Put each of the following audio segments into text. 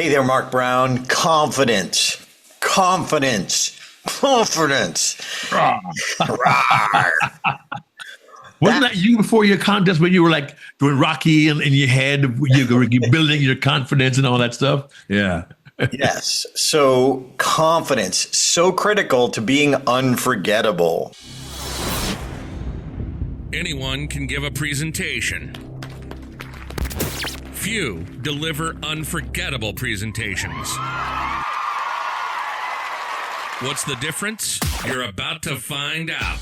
Hey there, Mark Brown. Confidence. Confidence. Confidence. Rawr. Wasn't that you before your contest when you were like doing Rocky and in your head, you were building your confidence and all that stuff? Yeah. Yes. So confidence, so critical to being unforgettable. Anyone can give a presentation. Few deliver unforgettable presentations. What's the difference? You're about to find out.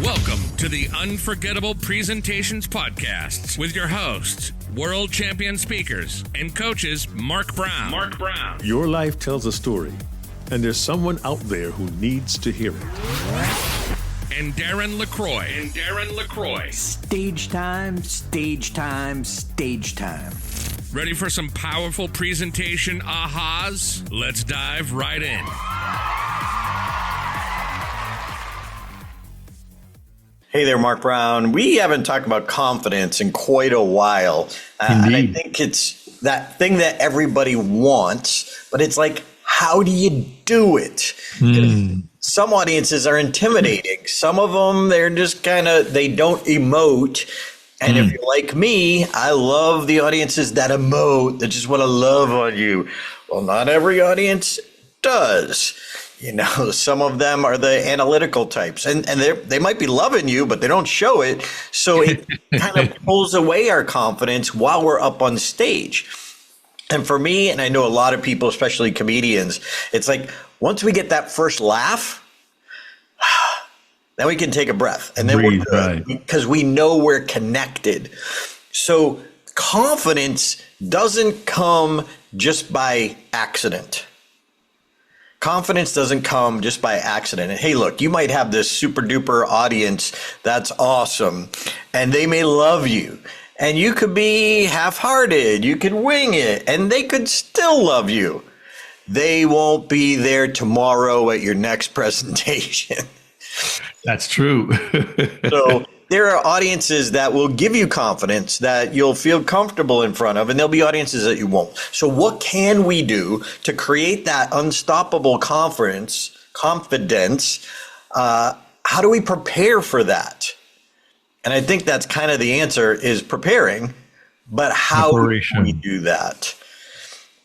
Welcome to the Unforgettable Presentations Podcasts with your hosts, world champion speakers and coaches Mark Brown. Your life tells a story, and there's someone out there who needs to hear it. And Darren LaCroix. Stage time, stage time, stage time. Ready for some powerful presentation ahas? Let's dive right in. Hey there, Mark Brown. We haven't talked about confidence in quite a while. And I think it's that thing that everybody wants, but it's like, how do you do it? Some audiences are intimidating. Some of them, they're just they don't emote. And if you're like me, I love the audiences that emote, that just want to love on you. Well, not every audience does. You know, some of them are the analytical types, and they might be loving you, but they don't show it. So it kind of pulls away our confidence while we're up on stage. And for me, and I know a lot of people, especially comedians, it's like once we get that first laugh, then we can take a breath, and then we're good because we know we're connected. So confidence doesn't come just by accident. Confidence doesn't come just by accident. And hey, look, you might have this super duper audience that's awesome, and they may love you. And you could be half-hearted, you could wing it, and they could still love you. They won't be there tomorrow at your next presentation. That's true. So there are audiences that will give you confidence that you'll feel comfortable in front of, and there'll be audiences that you won't. So what can we do to create that unstoppable confidence? How do we prepare for that? And I think that's kind of the answer is preparing, but how do we do that?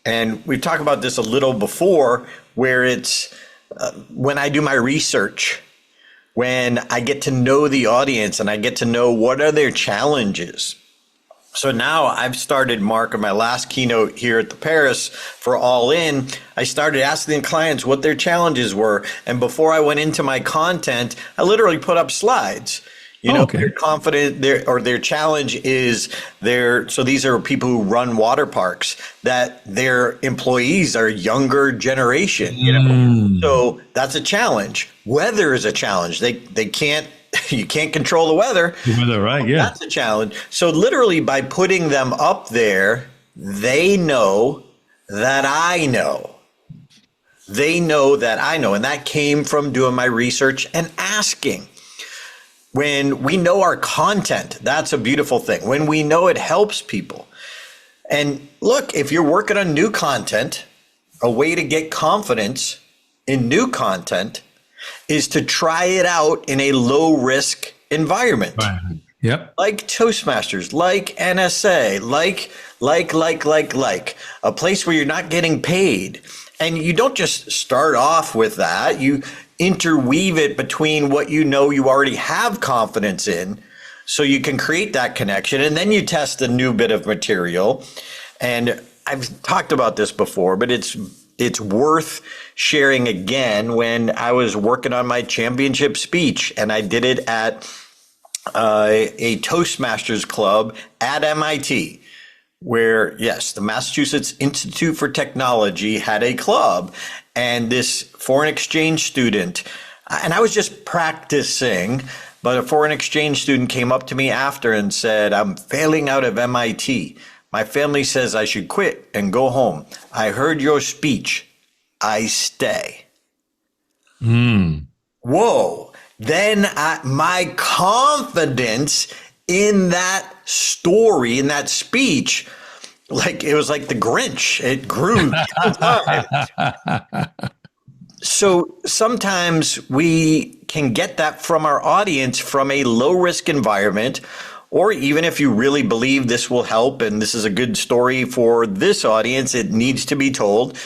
And we've talked about this a little before, where it's when I do my research, when I get to know the audience and I get to know what are their challenges. So now I've started, Mark, in my last keynote here at the Paris for All In, I started asking the clients what their challenges were. And before I went into my content, I literally put up slides. They're confident, their challenge is so these are people who run water parks, that their employees are younger generation, So that's a challenge. Weather is a challenge. You can't control the weather. Right, yeah. That's a challenge. So literally by putting them up there, they know that I know. They know that I know. And that came from doing my research and asking. When we know our content, that's a beautiful thing. When we know it helps people. And look, if you're working on new content, a way to get confidence in new content is to try it out in a low risk environment. Right. Yep. Like Toastmasters, like NSA, like a place where you're not getting paid. And you don't just start off with that. You interweave it between what you know you already have confidence in, so you can create that connection. And then you test a new bit of material. And I've talked about this before, but it's worth sharing again. When I was working on my championship speech, and I did it at a Toastmasters club at MIT, where, yes, the Massachusetts Institute for Technology had a club, and this foreign exchange student, and I was just practicing, but a foreign exchange student came up to me after and said, "I'm failing out of MIT. My family says I should quit and go home. I heard your speech. I stay." Whoa. Then my confidence in that story, in that speech, Like it was like the Grinch. It grew the whole time. So sometimes we can get that from our audience from a low risk environment, or even if you really believe this will help and this is a good story for this audience, it needs to be told.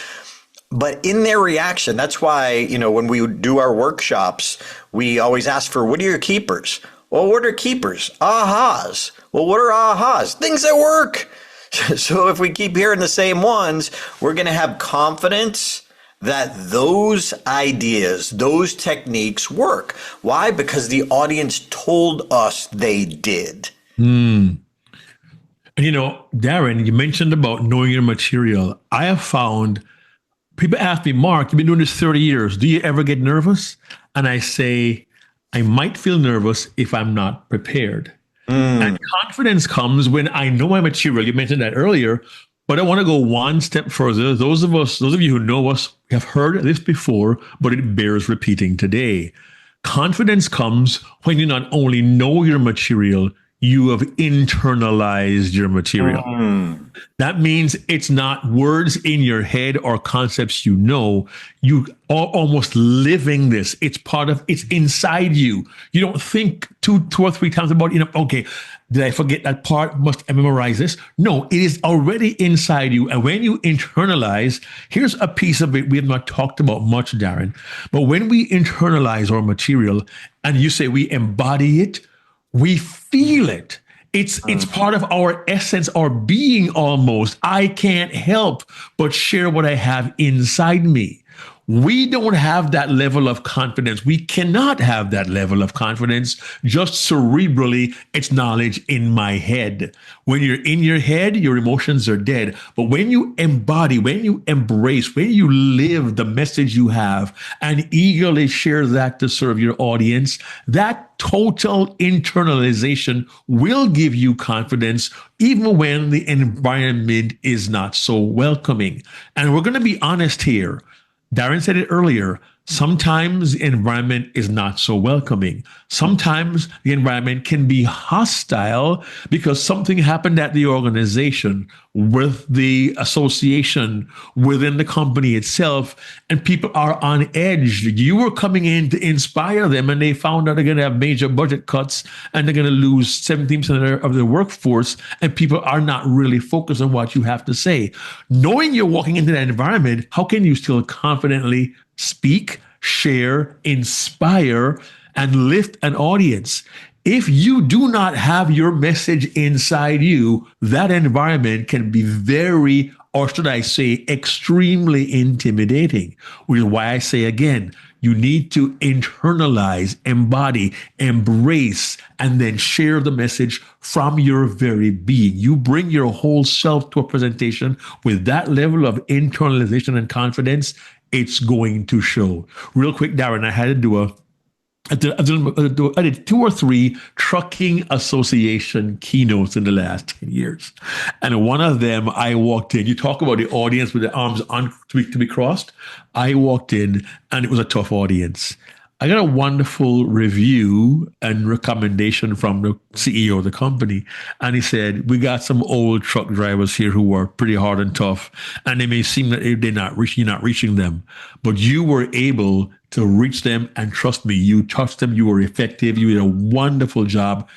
But in their reaction, that's why, when we do our workshops, we always ask for, what are your keepers? Well, what are keepers? Ahas. Well, what are ahas? Things that work. So if we keep hearing the same ones, we're going to have confidence that those ideas, those techniques work. Why? Because the audience told us they did. And Darren, you mentioned about knowing your material. I have found people ask me, Mark, you've been doing this 30 years. Do you ever get nervous? And I say, I might feel nervous if I'm not prepared. And confidence comes when I know my material. You mentioned that earlier. But I want to go one step further. Those of you who know us have heard this before, but it bears repeating today. Confidence comes when you not only know your material, you have internalized your material. That means it's not words in your head or concepts you are almost living this. It's inside you. You don't think two or three times about, okay, did I forget that part? Must I memorize this? No, it is already inside you. And when you internalize, here's a piece of it we have not talked about much, Darren. But when we internalize our material and you say we embody it, we feel it. It's part of our essence, our being almost. I can't help but share what I have inside me. We don't have that level of confidence. We cannot have that level of confidence just cerebrally. It's knowledge in my head. When you're in your head, your emotions are dead. But when you embody, when you embrace, when you live the message you have and eagerly share that to serve your audience, that total internalization will give you confidence even when the environment is not so welcoming. And we're going to be honest here. Darren said it earlier. Sometimes the environment is not so welcoming. Sometimes the environment can be hostile because something happened at the organization, with the association, within the company itself, and people are on edge. You were coming in to inspire them, and they found out they're going to have major budget cuts and they're going to lose 17% of their workforce, and people are not really focused on what you have to say. Knowing you're walking into that environment, how can you still confidently speak, share, inspire, and lift an audience? If you do not have your message inside you, that environment can be very, or should I say, extremely intimidating. Which is why I say again, you need to internalize, embody, embrace, and then share the message from your very being. You bring your whole self to a presentation with that level of internalization and confidence, it's going to show. Real quick, Darren, I did 2 or 3 trucking association keynotes in the last 10 years. And one of them, I walked in. You talk about the audience with the arms on to be crossed. I walked in and it was a tough audience. I got a wonderful review and recommendation from the CEO of the company. And he said, we got some old truck drivers here who are pretty hard and tough. And they may seem that you're not reaching them, but you were able to reach them. And trust me, you touched them. You were effective. You did a wonderful job.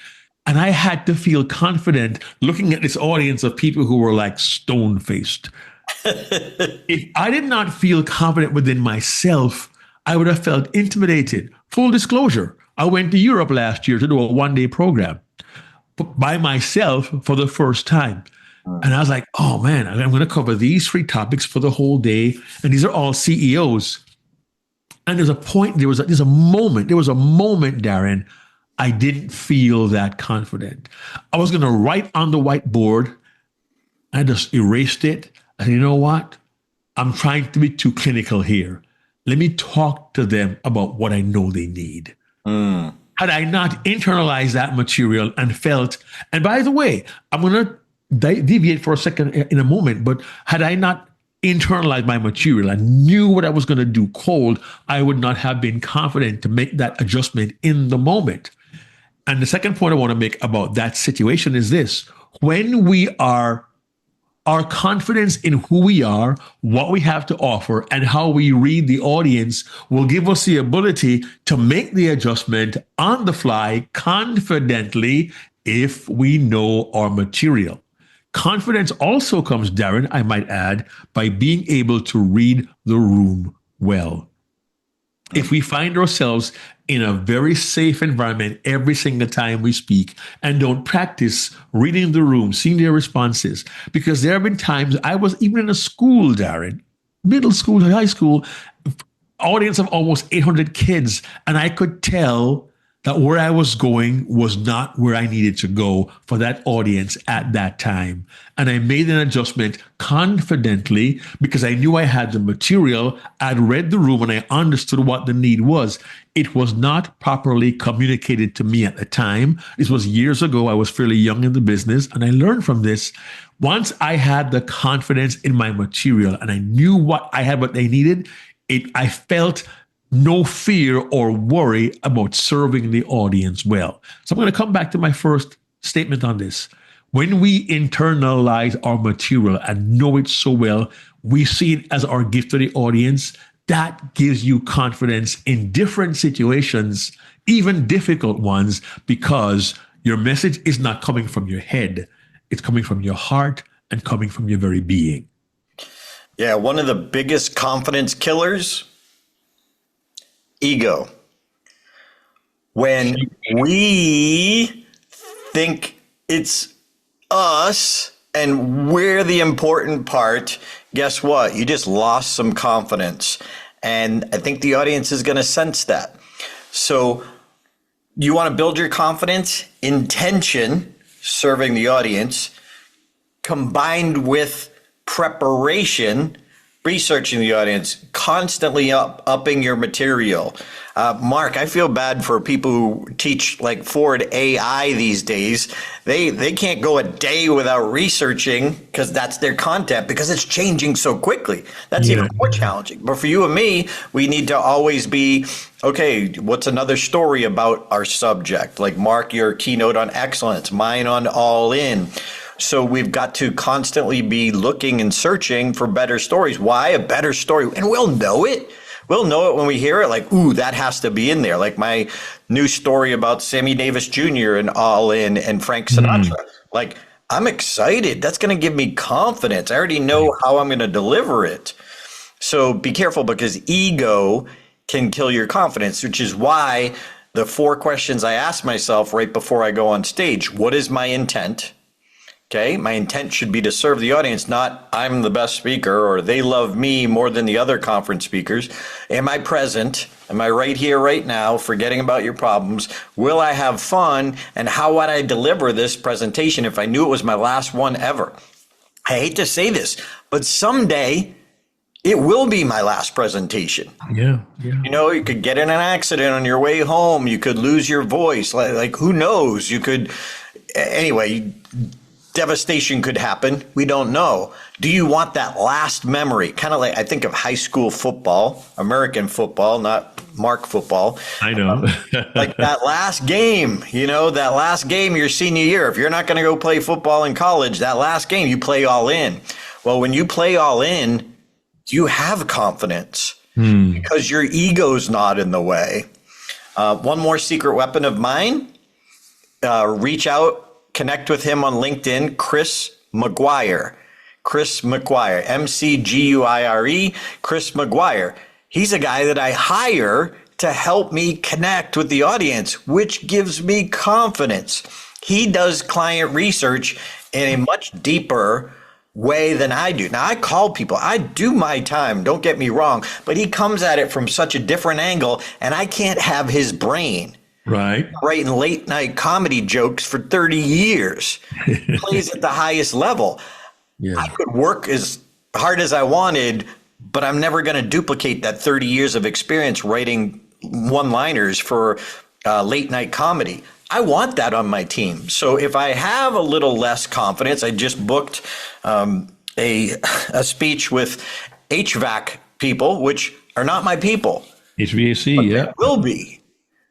And I had to feel confident looking at this audience of people who were like stone-faced. If I did not feel confident within myself, I would have felt intimidated. Full disclosure, I went to Europe last year to do a one-day program by myself for the first time. And I was like, oh man, I'm going to cover these 3 topics for the whole day. And these are all CEOs. And there was a moment, Darren, I didn't feel that confident. I was going to write on the whiteboard. I just erased it. I said, you know what? I'm trying to be too clinical here. Let me talk to them about what I know they need. Had I not internalized that material and felt, and by the way, I'm going to deviate for a second in a moment, but had I not internalized my material and knew what I was going to do cold, I would not have been confident to make that adjustment in the moment. And the second point I want to make about that situation is this: when we are our confidence in who we are, what we have to offer, and how we read the audience will give us the ability to make the adjustment on the fly confidently if we know our material. Confidence also comes, Darren, I might add, by being able to read the room well. If we find ourselves in a very safe environment every single time we speak and don't practice reading the room, seeing their responses, because there have been times I was even in a school, Darren, middle school, high school, audience of almost 800 kids, and I could tell that where I was going was not where I needed to go for that audience at that time. And I made an adjustment confidently because I knew I had the material. I'd read the room and I understood what the need was. It was not properly communicated to me at the time. This was years ago. I was fairly young in the business, and I learned from this. Once I had the confidence in my material and I knew what they needed, I felt no fear or worry about serving the audience well. So I'm going to come back to my first statement on this. When we internalize our material and know it so well, we see it as our gift to the audience. That gives you confidence in different situations, even difficult ones, because your message is not coming from your head. It's coming from your heart and coming from your very being. Yeah, one of the biggest confidence killers, ego. When we think it's us and we're the important part, guess what? You just lost some confidence. And I think the audience is going to sense that. So you want to build your confidence, intention, serving the audience, combined with preparation, researching the audience, constantly upping your material. Mark, I feel bad for people who teach like Ford AI these days. They can't go a day without researching because that's their content, because it's changing so quickly. That's even more challenging. But for you and me, we need to always be, okay, what's another story about our subject? Like Mark, your keynote on excellence, mine on all in. So we've got to constantly be looking and searching for better stories. Why? A better story. And we'll know it. We'll know it when we hear it, like, ooh, that has to be in there. Like my new story about Sammy Davis Jr. and All In and Frank Sinatra. Like, I'm excited. That's going to give me confidence. I already know how I'm going to deliver it. So be careful, because ego can kill your confidence, which is why the 4 questions I ask myself right before I go on stage. What is my intent? Okay, my intent should be to serve the audience, not I'm the best speaker or they love me more than the other conference speakers. Am I present? Am I right here, right now, forgetting about your problems? Will I have fun? And how would I deliver this presentation if I knew it was my last one ever? I hate to say this, but someday it will be my last presentation. Yeah. You know, you could get in an accident on your way home. You could lose your voice. Like who knows? You could, anyway, devastation could happen. We don't know. Do you want that last memory? Kind of like, I think of high school football, American football, not Mark football. I know. Like that last game, that last game your senior year. If you're not going to go play football in college, that last game, you play all in. Well, when you play all in, you have confidence because your ego's not in the way. One more secret weapon of mine, reach out. Connect with him on LinkedIn, Chris McGuire, MCGUIRE, Chris McGuire. He's a guy that I hire to help me connect with the audience, which gives me confidence. He does client research in a much deeper way than I do. Now, I call people, I do my time, don't get me wrong, but he comes at it from such a different angle, and I can't have his brain. Right. Writing late night comedy jokes for 30 years. Plays at the highest level. Yeah. I could work as hard as I wanted, but I'm never going to duplicate that 30 years of experience writing one-liners for late night comedy. I want that on my team. So if I have a little less confidence, I just booked a speech with HVAC people, which are not my people. HVAC, yeah. Will be.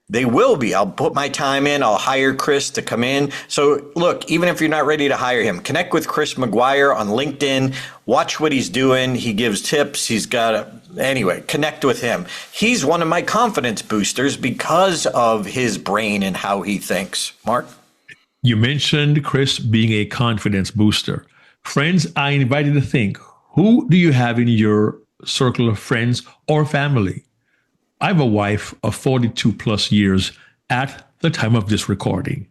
They will be. I'll put my time in. I'll hire Chris to come in. So look, even if you're not ready to hire him, connect with Chris McGuire on LinkedIn. Watch what he's doing. He gives tips. Anyway, connect with him. He's one of my confidence boosters because of his brain and how he thinks. Mark? You mentioned Chris being a confidence booster. Friends, I invite you to think, who do you have in your circle of friends or family? I have a wife of 42 plus years at the time of this recording.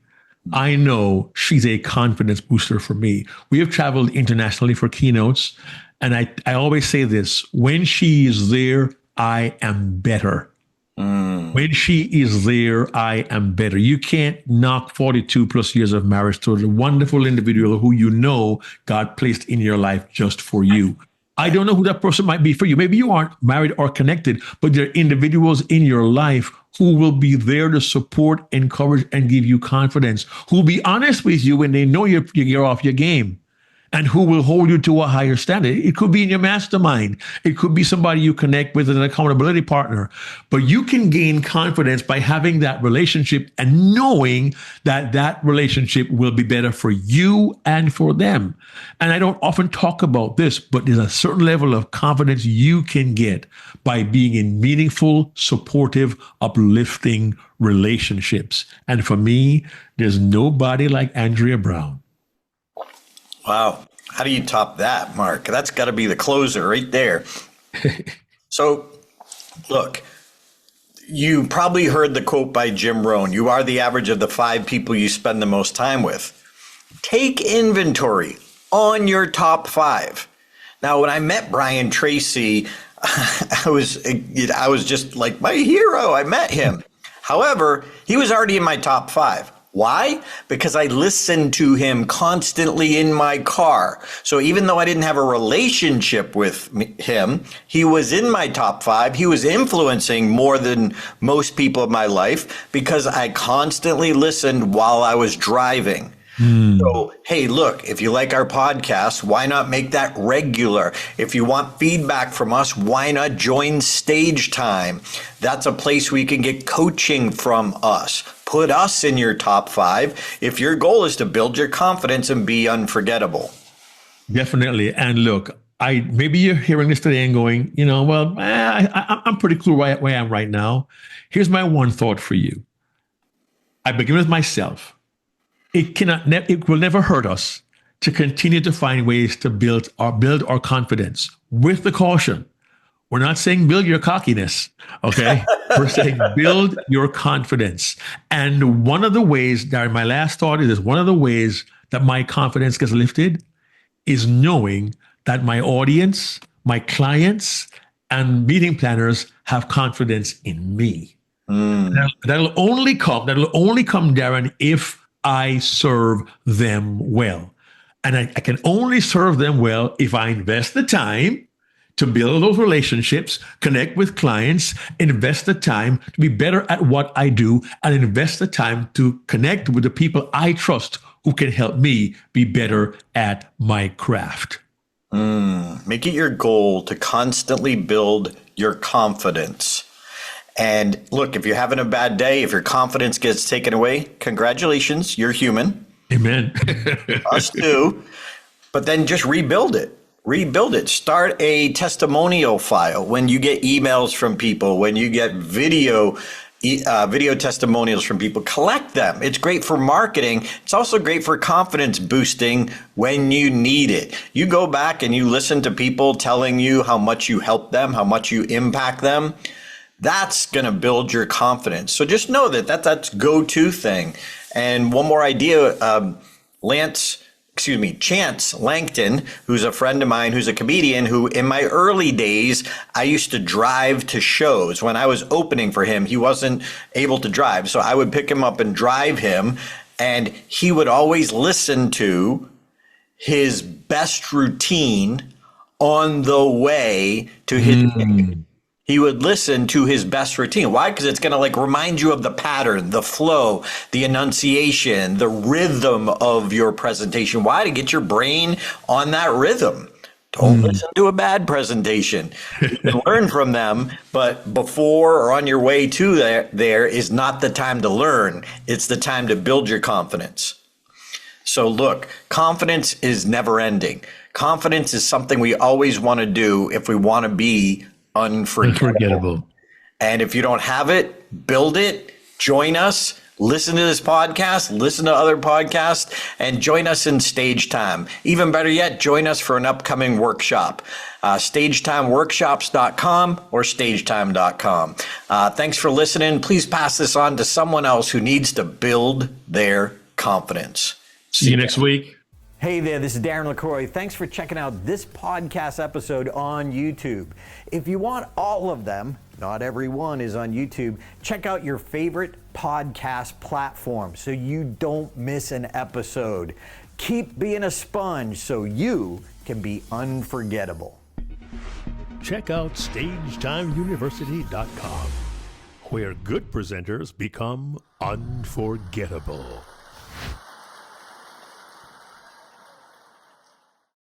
I know she's a confidence booster for me. We have traveled internationally for keynotes, and I always say this, when she is there, I am better. When she is there, I am better. You can't knock 42 plus years of marriage to the wonderful individual who you know God placed in your life just for you. I don't know who that person might be for you. Maybe you aren't married or connected, but there are individuals in your life who will be there to support, encourage, and give you confidence, who will be honest with you when they know you're off your game, and who will hold you to a higher standard. It could be in your mastermind. It could be somebody you connect with as an accountability partner. But you can gain confidence by having that relationship and knowing that that relationship will be better for you and for them. And I don't often talk about this, but there's a certain level of confidence you can get by being in meaningful, supportive, uplifting relationships. And for me, there's nobody like Andrea Brown. Wow. How do you top that, Mark? That's got to be the closer right there. So, look, you probably heard the quote by Jim Rohn, you are the average of the 5 people you spend the most time with. Take inventory on your top 5. Now, when I met Brian Tracy, I was just like my hero. I met him. However, he was already in my top 5. Why? Because I listened to him constantly in my car. So even though I didn't have a relationship with him, he was in my top 5. He was influencing more than most people in my life because I constantly listened while I was driving. So, hey, look, if you like our podcast, why not make that regular? If you want feedback from us, why not join Stage Time? That's a place where you can get coaching from us. Put us in your top 5 if your goal is to build your confidence and be unforgettable. Definitely. And look, maybe you're hearing this today and going, I'm pretty cool where I am right now. Here's my one thought for you. I begin with myself. It will never hurt us to continue to find ways to build our confidence with the caution. We're not saying build your cockiness, okay? We're saying build your confidence. And one of the ways, Darren, my last thought is one of the ways that my confidence gets lifted is knowing that my audience, my clients, and meeting planners have confidence in me. That'll only come, Darren, if I serve them well. And I can only serve them well if I invest the time to build those relationships, connect with clients, invest the time to be better at what I do, and invest the time to connect with the people I trust who can help me be better at my craft. Make it your goal to constantly build your confidence. And look, if you're having a bad day, if your confidence gets taken away, congratulations, you're human. Amen. Us too. But then just rebuild it. Rebuild it. Start a testimonial file. When you get emails from people, when you get video testimonials from people, collect them. It's great for marketing. It's also great for confidence boosting when you need it. You go back and you listen to people telling you how much you help them, how much you impact them. That's going to build your confidence. So just know that's go-to thing. And one more idea, Chance Langton, who's a friend of mine, who's a comedian, who in my early days, I used to drive to shows. When I was opening for him, he wasn't able to drive. So I would pick him up and drive him. And he would always listen to his best routine on the way to his gig. He would listen to his best routine. Why? Because it's going to remind you of the pattern, the flow, the enunciation, the rhythm of your presentation. Why? To get your brain on that rhythm. Don't listen to a bad presentation. You can learn from them, but before or on your way to there is not the time to learn. It's the time to build your confidence. So look, confidence is never ending. Confidence is something we always want to do if we want to be unforgettable. And if you don't have it, build it, join us. Listen to this podcast, listen to other podcasts, and join us in Stage Time. Even better yet, join us for an upcoming workshop. StagetimeWorkshops.com or StageTime.com. Thanks for listening. Please pass this on to someone else who needs to build their confidence. See you next week. Hey there, this is Darren LaCroix. Thanks for checking out this podcast episode on YouTube. If you want all of them, not every one is on YouTube, check out your favorite podcast platform so you don't miss an episode. Keep being a sponge so you can be unforgettable. Check out StagetimeUniversity.com, where good presenters become unforgettable.